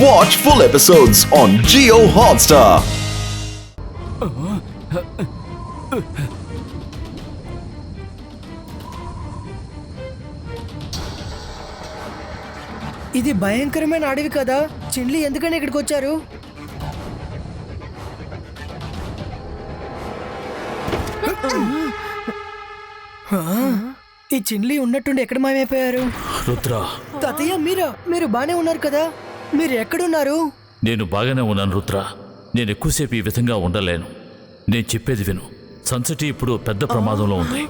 Watch full episodes on Jio Hotstar. ఇది భయంకరమైన అడవి కదా. చిన్లి ఎందుకని ఇక్కడికి వచ్చారు? ఈ చిన్లి ఉన్నట్టుండి ఎక్కడ మాయమైపోయారు? రుద్ర, తాతయ్య మీరు బానే ఉన్నారు కదా? మీరు ఎక్కడున్నారు? నేను బాగానే ఉన్నాను రుద్ర. నేను ఎక్కువసేపు ఈ విధంగా ఉండలేను. నేను చెప్పేది విను. సన్సిటీ ఇప్పుడు పెద్ద ప్రమాదంలో ఉంది.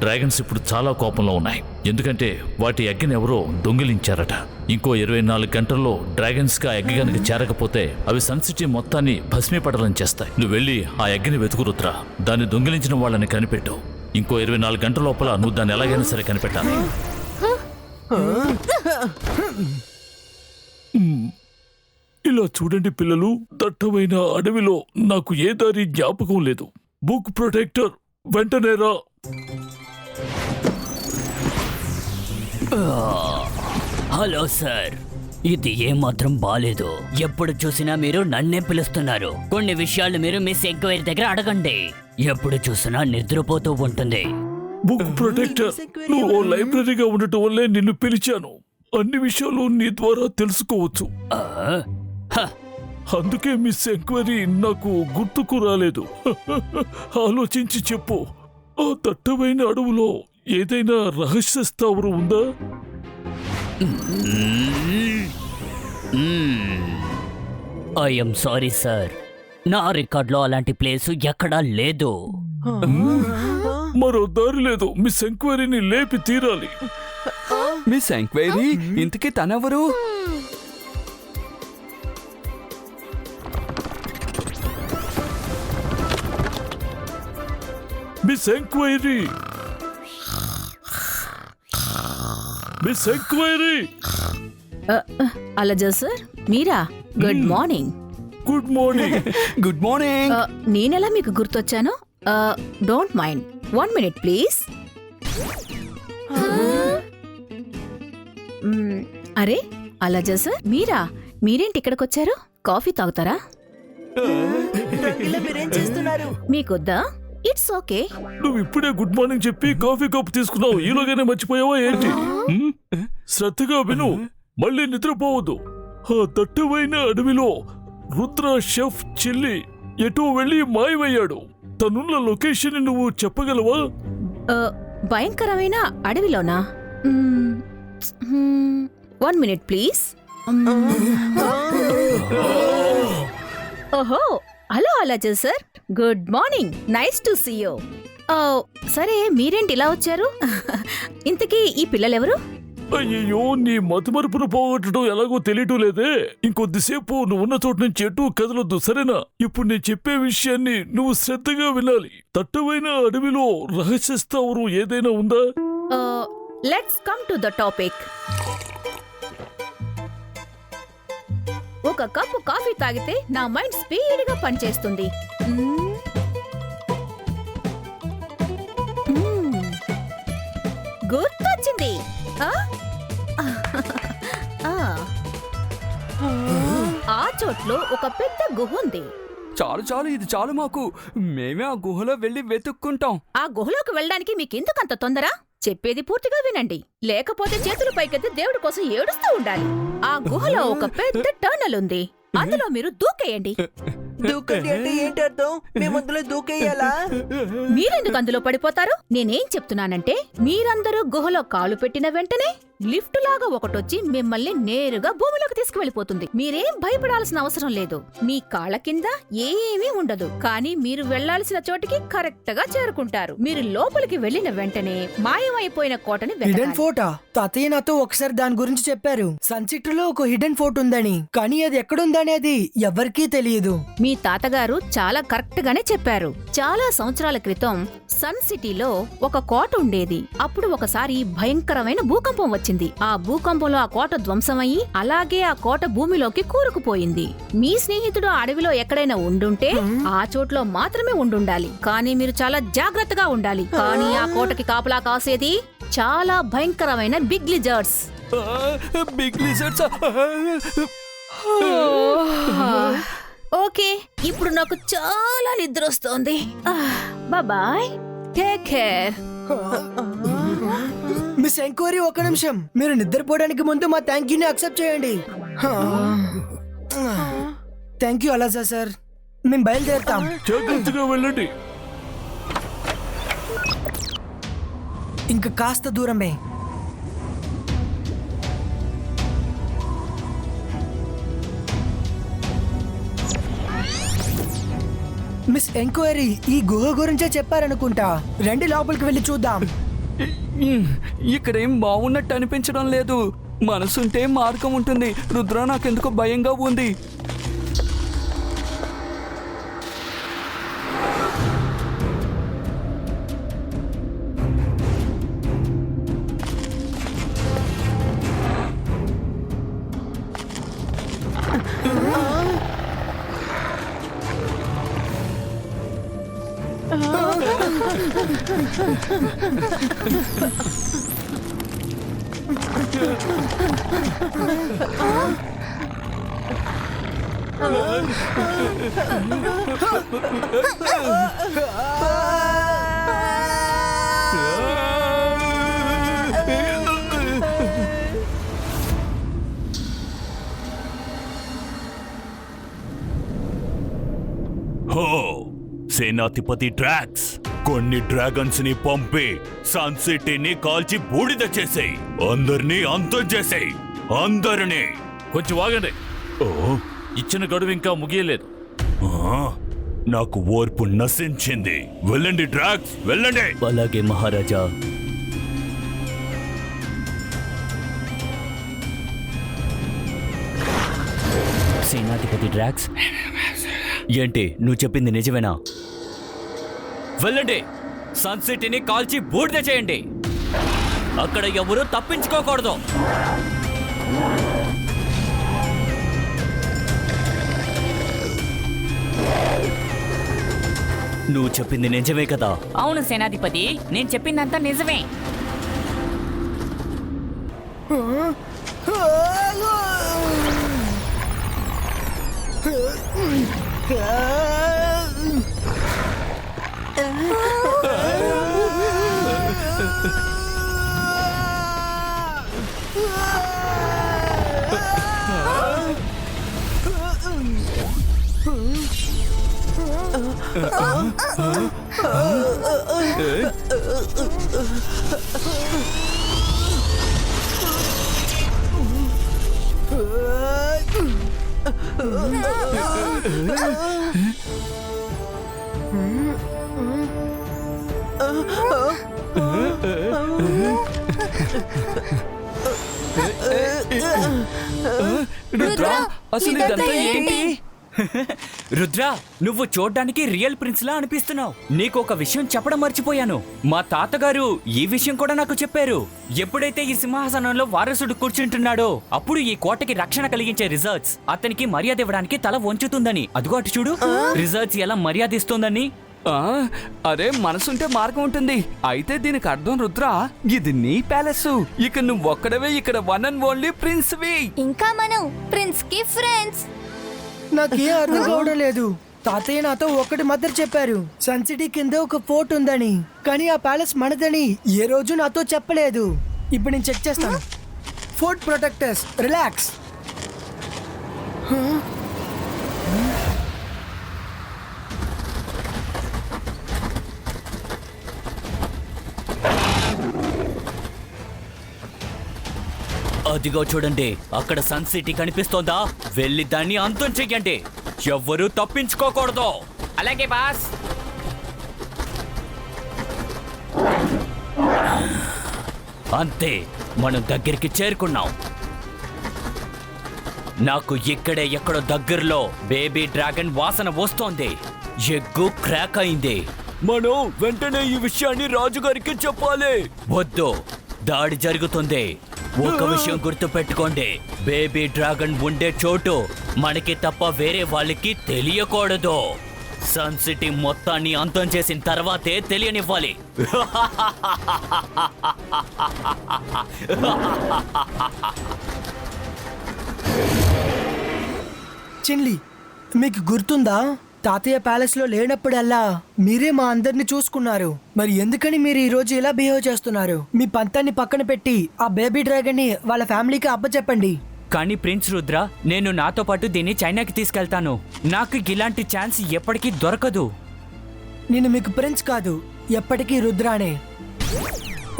డ్రాగన్స్ ఇప్పుడు చాలా కోపంలో ఉన్నాయి. ఎందుకంటే వాటి ఎగ్గని ఎవరో దొంగిలించారట. ఇంకో 24 గంటల్లో డ్రాగన్స్కి ఆ ఎగ్గ కనుక చేరకపోతే అవి సన్సిటీ మొత్తాన్ని భస్మీపటలం చేస్తాయి. నువ్వు వెళ్ళి ఆ ఎగ్గని వెతుకు రుద్ర. దాన్ని దొంగిలించిన వాళ్ళని కనిపెట్టు. ఇంకో 24 గంటల లోపల నువ్వు దాన్ని ఎలాగైనా సరే కనిపెట్టాలి. ఇలా చూడండి పిల్లలు, దట్టమైన అడవిలో నాకు ఏ దారి జ్ఞాపకం లేదు. బుక్ ప్రొటెక్టర్ వెంటనే రా. హలో సార్, ఇది ఏమాత్రం బాలేదు. ఎప్పుడు చూసినా మీరు నన్నే పిలుస్తున్నారు. కొన్ని విషయాలు మీరు మిస్ ఎంక్వైరీ దగ్గర అడగండి. ఎప్పుడు చూసినా నిద్రపోతూ ఉంటుంది. బుక్ ప్రొటెక్టర్, నువ్వు ఓ లైబ్రరీగా ఉండటం వల్లే నిన్ను పిలిచాను. అన్ని విషయాలు నీ ద్వారా తెలుసుకోవచ్చు. అందుకే మిస్ ఎంక్వైరీ నాకు గుర్తుకు రాలేదు. ఆలోచించి చెప్పు. ఆ దట్టమైన అడవులో ఏదైనా రహస్య స్థావరం ఉందా? ఐఎమ్ సారీ సార్, నా రికార్డులో అలాంటి ప్లేసు ఎక్కడా లేదు. మరో దారి లేదు. మిస్ ఎంక్వైరీని లేపి తీరాలి. మిస్ ఎంక్వైరీ, ఇంతకీ తనెవరు? Miss enquiry, miss enquiry. Alaja sir, మీరా? Good morning. Good morning. Good morning. నేనెలా మీకు గుర్తొచ్చాను? Don't mind, 1 minute please. అరే అలజా సార్, మీరేంటి ఇక్కడికొచ్చారు? కాఫీ తాగుతారా? మీరేం చేస్తున్నారు? మీకొద్దా? It's okay. నువ్వు ఇప్పుడే గుడ్ మార్నింగ్ చెప్పి కాఫీ కప్ తీసుకున్నావు. ఈలోగానే మర్చిపోయావా ఏంటి? శ్రద్ధగా విను, మళ్ళీ నిద్రపోవద్దు. ఆ దట్టమైన అడవిలో రుద్ర షెఫ్ చిల్లి ఎటో వెళ్ళి మాయమయ్యాడు. తనున్న లొకేషన్ నువ్వు చెప్పగలవా? భయంకరమైన అడవిలోనా? 1 minute ప్లీజ్. ఓహో, hello Alaja sir, good morning, nice to see you. సరే, మీరేంటి ఇలా వచ్చారు? ఇంతకీ ఈ పిల్లలెవరు? అయ్యో, నీ మతిమరుపును పోగొట్టడం ఎలాగో తెలియటం లేదే. ఇంకొద్దిసేపు నువ్వు ఉన్న చోటు నుంచి ఎటు కదలొద్దు, సరేనా? ఇప్పుడు నేను చెప్పే విషయాన్ని నువ్వు శ్రద్ధగా వినాలి. దట్టమైన అడవిలో రహస్య స్థావరం ఏదైనా ఉందా? Let's come to the topic. ఒక కప్పు కాఫీ తాగితే నా మైండ్ స్పీడ్గా పనిచేస్తుంది. గుర్తొచ్చింది. ఆ చోట్లో ఒక పెద్ద గుహ ఉంది. చాలు, ఇది చాలు మాకు. మేమే ఆ గుహలో వెళ్ళి వెతుక్కుంటాం. ఆ గుహలోకి వెళ్ళడానికి మీకెందుకంత తొందర? చెప్పేది పూర్తిగా వినండి, లేకపోతే చేతులు పైకెత్తి దేవుడి కోసం ఏడుస్తూ ఉండాలి. ఆ గుహలో ఒక పెద్ద టర్నల్ ఉంది. అందులో మీరు దూకేయండి. దూకండి అంటే ఏంటి అర్థం? మేము అందులో దూకేయాలా? మీరెందుకు అందులో పడిపోతారు? నేనేం చెప్తున్నానంటే, మీరందరూ గుహలో కాలు పెట్టిన వెంటనే లిఫ్ట్ లాగా ఒకటొచ్చి మిమ్మల్ని నేరుగా భూమిలోకి తీసుకువెళ్ళిపోతుంది. మీరేం భయపడాల్సిన అవసరం లేదు. మీ కాళ్ళ కింద ఏమీ ఉండదు. కానీ మీరు వెళ్లాల్సిన చోటికి కరెక్ట్ గా చేరుకుంటారు. మీరు లోపలికి వెళ్లిన వెంటనే మాయమైపోయిన కోటని హిడెన్ ఫోర్టా? తాతయ్య నాతో ఒకసారి దాని గురించి చెప్పారు. సన్సిటీలో ఒక హిడెన్ ఫోర్ట్ ఉందని, కానీ అది ఎక్కడుందనేది ఎవరికీ తెలియదు. మీ తాతగారు చాలా కరెక్ట్ గానే చెప్పారు. చాలా సంవత్సరాల క్రితం సన్ సిటీలో ఒక కోట ఉండేది. అప్పుడు ఒకసారి భయంకరమైన భూకంపం వచ్చింది. ఆ భూకంపంలో ఆ కోట ధ్వంసమయ్యి అలాగే ఆ కోట భూమిలోకి కూరుకుపోయింది. మీ స్నేహితుడు అడవిలో ఎక్కడైనా ఉండుంటే ఆ చోట్లో మాత్రమే ఉండుండాలి. కానీ మీరు చాలా జాగ్రత్తగా ఉండాలి. కానీ ఆ కోటకి కాపలా కాసేది చాలా భయంకరమైన big lizards. Big lizards? Okay, ఇప్పుడు నాకు చాలా నిద్ర వస్తోంది. Bye, take care. Miss enquiry, ఒక నిమిషం. మీరు నిద్రపోవడానికి ముందు మా థ్యాంక్ యూని యాక్సెప్ట్ చేయండి. Thank you Alaja sir. మేము బయలుదేరుతాం. జాగ్రత్తగా వెళ్ళండి. ఇంకా కాస్త దూరమే. మిస్ ఎంక్వైరీ ఈ గుహ గురించే చెప్పారనుకుంటా. రండి లోపలికి వెళ్ళి చూద్దాం. ఇక్కడేం బాగున్నట్టు అనిపించడం లేదు. మనసుంటే మార్గం ఉంటుంది. రుద్ర, నాకెందుకో భయంగా ఉంది. హో, సేనాధిపతి డ్రాక్స్, కొన్ని డ్రాగన్స్ ని పంపి సన్ సిటీని కాల్చి బూడిద చేసేయ్. అందరినీ అంతం చేసేయ్, అందరినీ. కొంచెం ఆగండి. ఓ, ఇచ్చిన గడువు ఇంకా ముగియలేదు. ఆ, నాకు ఓర్పు నశించింది. వెళ్ళండి డ్రాక్స్, వెళ్ళండి. అలాగే మహారాజా. సేనాధిపతి డ్రాక్స్, ఏంటి నువ్వు చెప్పింది నిజమేనా? వెళ్ళండి, సన్ సిటీని కాల్చి బూడిద చేయండి. అక్కడ ఎవరు తప్పించుకోకూడదు. నువ్వు చెప్పింది నిజమే కదా? అవును సేనాధిపతి, నేను చెప్పిందంతా నిజమే. రుద్ర, అసలు ఇదంతా ఏంటి? రుద్ర, నువ్వు చూడ్డానికి రియల్ ప్రిన్స్ లా అనిపిస్తున్నావు. నీకు ఒక విషయం చెప్పడం మర్చిపోయాను. మా తాతగారు ఈ విషయం కూడా నాకు చెప్పారు. ఎప్పుడైతే ఈ సింహాసనంలో వారసుడు కూర్చుంటున్నాడో అప్పుడు ఈ కోటకి రక్షణ కలిగించే రిజర్ట్స్ అతనికి మర్యాద ఇవ్వడానికి తల వంచుతుందని. అదిగో అటు చూడు, రిజర్ట్స్ ఎలా మర్యాద ఇస్తుందని. అరే, మనసుంటే మార్గం ఉంటుంది. అయితే దీనికి అర్థం రుద్ర, ఇది నీ ప్యాలెస్. ఇక నువ్వు ఒక్కడవే ఇక్కడ వన్ అండ్ ఓన్లీ ప్రిన్స్ వి. ఇంకా మనం ప్రిన్స్ కి ఫ్రెండ్స్. నాకేం అర్థం కావడం లేదు. తాతయ్య నాతో ఒకటి మాత్రం చెప్పారు, సన్ సిటీ కింద ఒక ఫోర్ట్ ఉందని. కానీ ఆ ప్యాలెస్ మనదని ఏ రోజు నాతో చెప్పలేదు. ఇప్పుడు నేను చెక్ చేస్తాను. Fort protectors, relax. అదిగో చూడండి, అక్కడ సన్ సిటీ కనిపిస్తోందా? వెళ్ళి దాన్ని అంతం చెయ్యండి. ఎవ్వరూ తప్పించుకోకూడదు. అలాగే బాస్. అంతే, మనం దగ్గరికి చేరుకున్నాం. నాకు ఇక్కడే ఎక్కడో దగ్గరలో బేబీ డ్రాగన్ వాసన వస్తోంది. ఎగ్గు క్రాక్ అయింది. మనం వెంటనే ఈ విషయాన్ని రాజుగారికి చెప్పాలి. వద్దు, దాడి జరుగుతుంది. ఒక విషయం గుర్తు పెట్టుకోండి, బేబీ డ్రాగన్ ఉండే చోటు మనకి తప్ప వేరే వాళ్ళకి తెలియకూడదు. సన్ సిటీ మొత్తాన్ని అంతం చేసిన తర్వాతే తెలియనివ్వాలి. చిన్లి, మీకు గుర్తుందా తాతయ్య ప్యాలెస్ లో లేనప్పుడల్లా మీరే మా అందరిని చూసుకున్నారు. మరి ఎందుకని మీరు ఈ రోజు ఇలా బిహేవ్ చేస్తున్నారు? మీ పంతాన్ని పక్కన పెట్టి ఆ బేబీ డ్రాగన్ ని వాళ్ళ ఫ్యామిలీకి అప్పచెప్పండి. కానీ ప్రిన్స్ రుద్ర, నేను నాతో పాటు దీన్ని చైనాకి తీసుకెళ్తాను. నాకు ఇలాంటి ఛాన్స్ ఎప్పటికీ దొరకదు. నేను మీకు ప్రిన్స్ కాదు, ఎప్పటికీ రుద్రానే.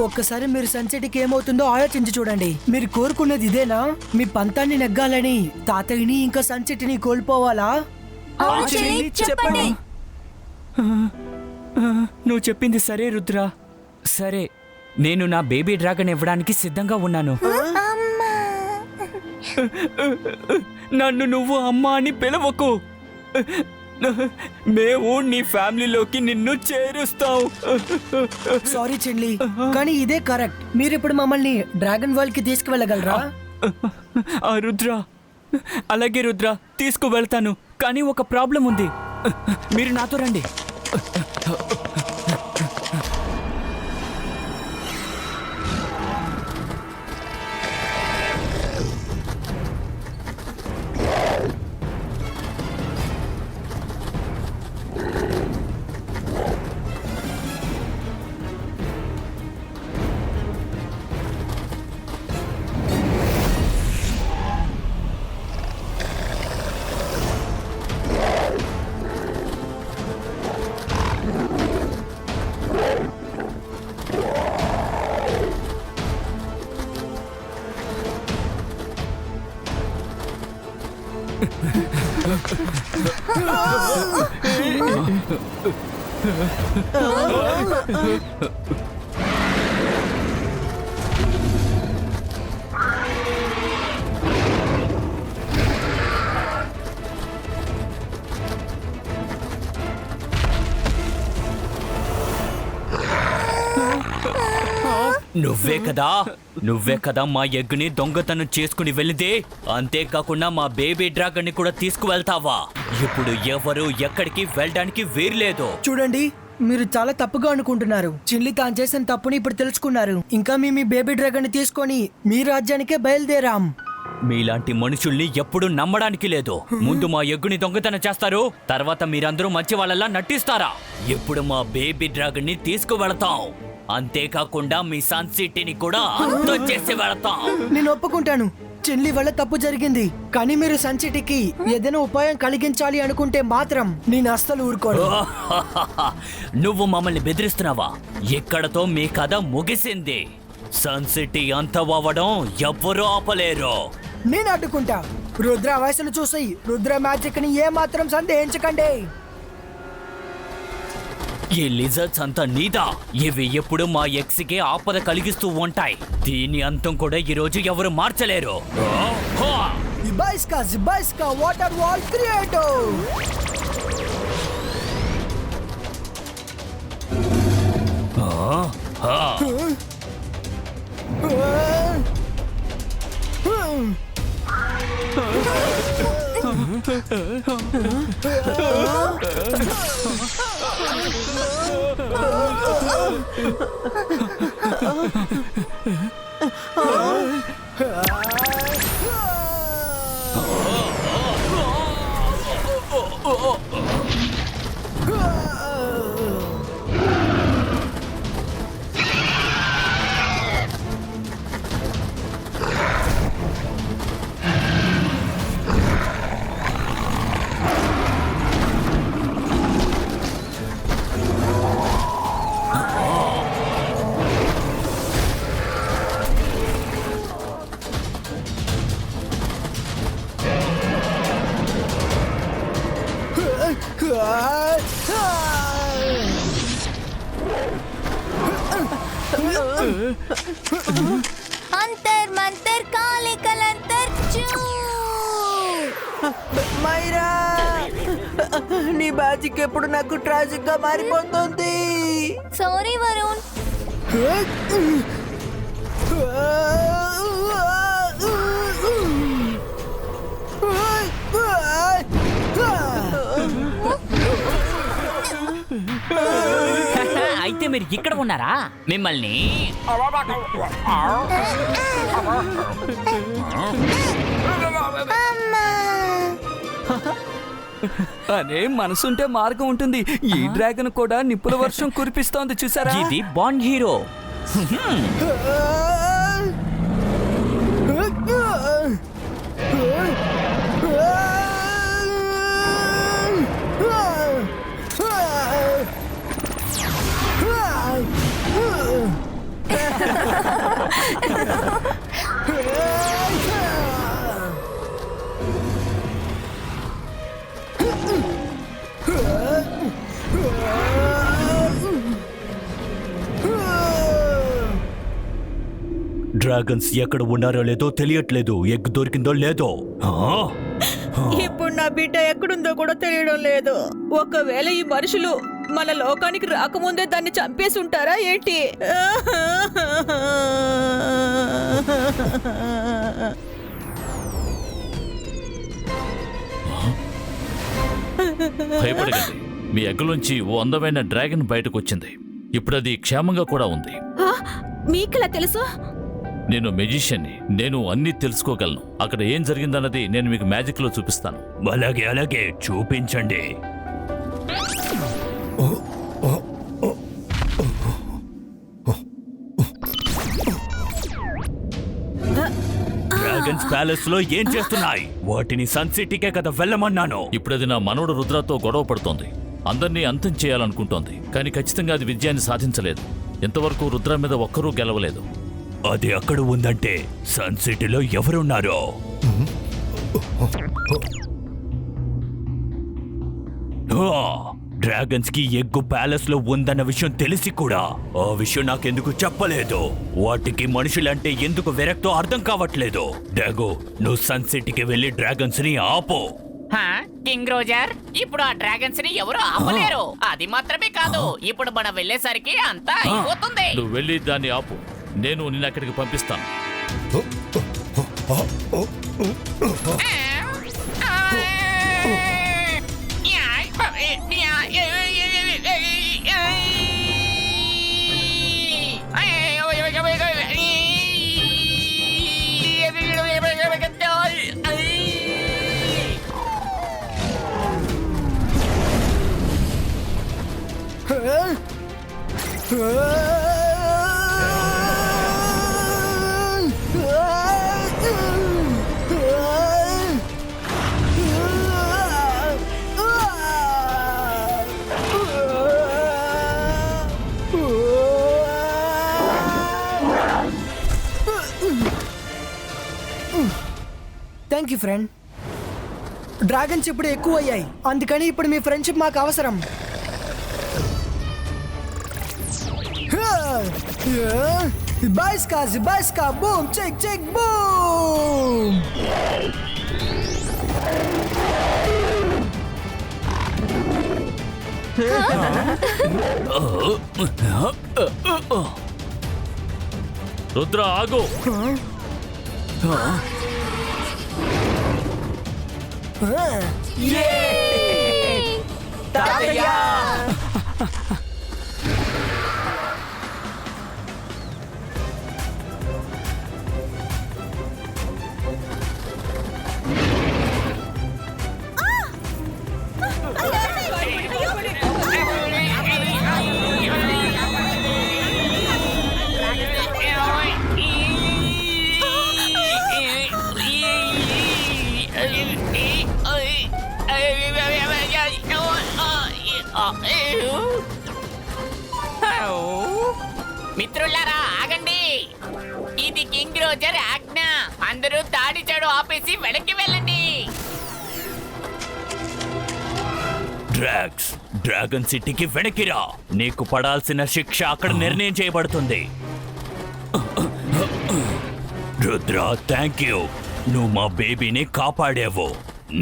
ఒక్కసారి మీరు సన్సిటీకి ఏమవుతుందో ఆలోచించి చూడండి. మీరు కోరుకున్నది ఇదేనా? మీ పంతాన్ని నెగ్గాలని తాతయ్యని ఇంకా సన్సిటీని కోల్పోవాలా? అవును చెల్లి, చెప్పండి. నువ్వు చెప్పింది సరే రుద్ర. సరే, నేను నా బేబీ డ్రాగన్ ఇవ్వడానికి సిద్ధంగా ఉన్నాను. అమ్మా. నన్ను నువ్వు అమ్మా అని పిలవకు. మేము నీ ఫ్యామిలీలోకి నిన్ను చేరుస్తాం. సారీ చెల్లి, కానీ ఇదే కరెక్ట్. మీరు ఇప్పుడు మమ్మల్ని డ్రాగన్ వరల్డ్ కి తీసుకువెళ్ళగలరా? ఆ రుద్ర, అలాగే రుద్ర, తీసుకువెళ్తాను. కానీ ఒక ప్రాబ్లం ఉంది. మీరు నాతో రండి. నువ్వే కదా మా ఎగ్గుని దొంగతనం చేసుకుని వెళ్ళింది. అంతేకాకుండా మా బేబీ డ్రాగన్ ని కూడా తీసుకువెళ్తావా? ఇప్పుడు ఎవరు ఎక్కడికి వెళ్ళడానికి వీర్లేదు. చూడండి, మీరు చాలా తప్పుగా అనుకుంటున్నారు. చిన్లి తాను చేసిన తప్పుని ఇప్పుడు తెలుసుకున్నారు. ఇంకా మీ బేబీ డ్రాగన్ ని తీసుకొని మీ రాజ్యానికే బయలుదేరాం. మీలాంటి మనుషుల్ని ఎప్పుడూ నమ్మడానికి లేదు. ముందు మా ఎగ్గుని దొంగతనం చేస్తారు, తర్వాత మీరందరూ మంచి వాళ్ళలా నటిస్తారా? ఇప్పుడు మా బేబీ డ్రాగన్ ని తీసుకువెళతాం. అంతేకాకుండా మీ సన్ సిటీని కూడా అంతం చేసి వెళతాం. నేను ఒప్పుకుంటాను, చిన్లి వల్ల తప్పు జరిగింది. కానీ మీరు సన్ సిటీకి ఏదైనా ఉపాయం కలిగించాలి అనుకుంటే మాత్రం నేను అస్సలు ఊరుకోను. నువ్వు మమ్మల్ని బెదిరిస్తున్నావా? ఇక్కడతో మీ కథ ముగిసింది. సన్ సిటీ అంతమవ్వడం ఎవ్వరూ ఆపలేరు. నేను అడ్డుకుంటా. రుద్ర వయసును చూసి రుద్ర మ్యాజిక్ ని ఏ మాత్రం సందేహించకండి. ఈ లిజర్డ్స్ అంతా నీదా. ఇవి ఎప్పుడు మా ఎక్స్ కి ఆపద కలిగిస్తూ ఉంటాయి. దీని అంతం కూడా ఈ రోజు ఎవరు మార్చలేరు. జిబాయిస్కా వాటర్ వాల్ క్రియేటర్. అంతర్ మంతర్ కాళీ కలంతర్ చూ. మైరా, నీ మ్యాజిక్ ఎప్పుడు నాకు ట్రాజిక్ గా మారిపోతుంది. సారీ వరుణ్. అయితే మీరు ఇక్కడ ఉన్నారా? మిమ్మల్ని అమ్మా. అనే మనసుంటే మార్గం ఉంటుంది. ఈ డ్రాగన్ కూడా నిప్పుల వర్షం కురిపిస్తోంది చూసారా? ఇది బాండ్ హీరో. డ్రాగన్స్ ఎక్కడ ఉన్నారో లేదో తెలియట్లేదు. ఎగ్ దొరికిందో లేదో. ఇప్పుడు నా బిడ్డ ఎక్కడుందో కూడా తెలియడం లేదు. ఒకవేళ ఈ మనుషులు మన లోకానికి రాకముందే దాన్ని చంపేసి ఉంటారా ఏంటి? భయపడకండి, మీ ఎగ్గలోంచి ఓ అందమైన డ్రాగన్ బయటకు వచ్చింది. ఇప్పుడు అది క్షేమంగా కూడా ఉంది. మీకెలా తెలుసు? నేను మెజిషియన్ని, నేను అన్నీ తెలుసుకోగలను. అక్కడ ఏం జరిగిందన్నది నేను మీకు మ్యాజిక్ లో చూపిస్తాను. అలాగే అలాగే చూపించండి. డ్రాగన్స్ ప్యాలెస్ లో ఏం చేస్తున్నాయి? వాటిని సన్ సిటీకే కదా వెళ్ళమన్నాను. ఇప్పుడు అది నా మనవడు రుద్రతో గొడవ పడుతోంది. అందరినీ అంతం చేయాలనుకుంటోంది. కానీ ఖచ్చితంగా అది విజయాన్ని సాధించలేదు. ఇంతవరకు రుద్ర మీద ఒక్కరూ గెలవలేదు. అది అక్కడ ఉందంటే సన్ సిటీలో ఎవరున్నారో? డ్రాగన్స్ కి ఎగ్గు ప్యాలెస్ లో ఉందన్న విషయం తెలిసి కూడా ఆ విషయం నాకెందుకు చెప్పలేదు? వాటికి మనుషులంటే ఎందుకు విరక్తో అర్థం కావట్లేదు. డాగో, నువ్వు సన్ సిటీకి వెళ్ళి డ్రాగన్స్ ని ఆపో. కింగ్ రోజర్, ఇప్పుడు ఆ డ్రాగన్స్ ని ఎవరు ఆపలేరు. అది మాత్రమే కాదు, ఇప్పుడు మనం వెళ్ళేసరికి అంతా అయిపోతుంది. నువ్వు వెళ్ళి దాన్ని ఆపు. నేను నిన్ను అక్కడికి పంపిస్తాను. Thank you friend. డ్రాగన్స్ ఇప్పుడు ఎక్కువ అయ్యాయి, అందుకని ఇప్పుడు మీ ఫ్రెండ్షిప్ మాకు అవసరం. బాయ్స్కా boom check check boom. Rudra ఆగు. మిత్రులారా ఆగండి, ఇది కింగ్ రోజర్ ఆజ్ఞ. అందరూ తాడి చెడు ఆపేసి వెనక్కి వెళ్ళండి. డ్రాగన్ సిటీకి వెనక్కిరా. నీకు పడాల్సిన శిక్ష అక్కడ నిర్ణయం చేయబడుతుంది. Rudra, thank you. నువ్వు మా బేబీని కాపాడావు.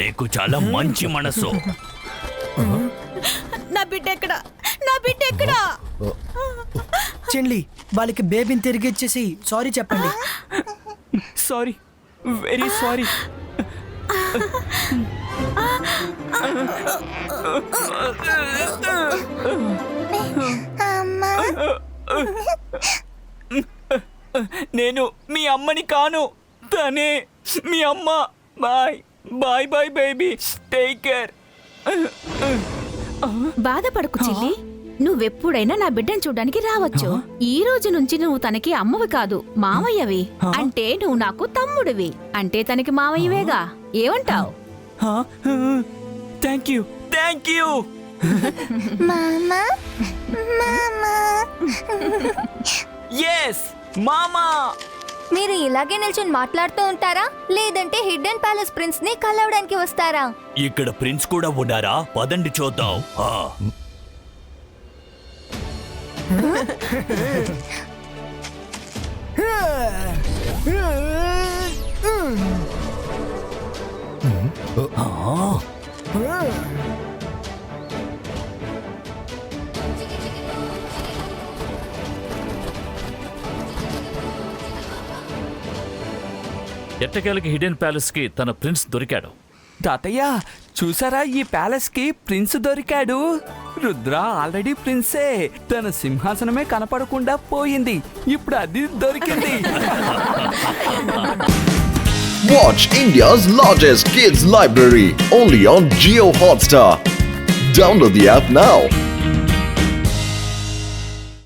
నీకు చాలా మంచి మనసు. నా బిడ్డ ఎక్కడా? నా బిడ్డ ఎక్కడా? చెన్లీ, వాళ్ళకి బేబీని తిరిగి ఇచ్చేసి సారీ చెప్పండి. Sorry, very sorry. నేను మీ అమ్మని కాను, తనే మీ అమ్మ. Bye bye bye baby, take care. బాధపడకు చిల్లి. నువ్వెప్పుడైనా నా బిడ్డను చూడ్డానికి రావచ్చు. ఈ రోజు నుంచి నువ్వు తనకి అమ్మవి కాదు, మామయ్యవి. అంటే నువ్వు నాకు తమ్ముడివి, అంటే తనకి మామయ్యవేగా. ఏమంటావ్? Thank you, thank you. మామా మామా ఎస్ మామా. మీరు ఇలాగే నిల్చొని మాట్లాడుతూ ఉంటారా, లేదంటే హిడెన్ ప్యాలెస్ ప్రిన్స్ ని కలవడానికి వస్తారా? ఇక్కడ ప్రిన్స్ కూడా ఉన్నారా? పదండి చూద్దాం. ఎట్టకేలకి హిడెన్ ప్యాలెస్ కి తన ప్రిన్స్ దొరికాడు. తాతయ్య చూసారా, ఈ ప్యాలెస్ కి ప్రిన్స్ దొరికాడు. రుద్ర ఆల్రెడీ ప్రిన్సే. తన సింహాసనమే కనపడకుండా పోయింది, ఇప్పుడు అది దొరికింది. Watch India's largest kids library only on Jio Hotstar. Download the app now.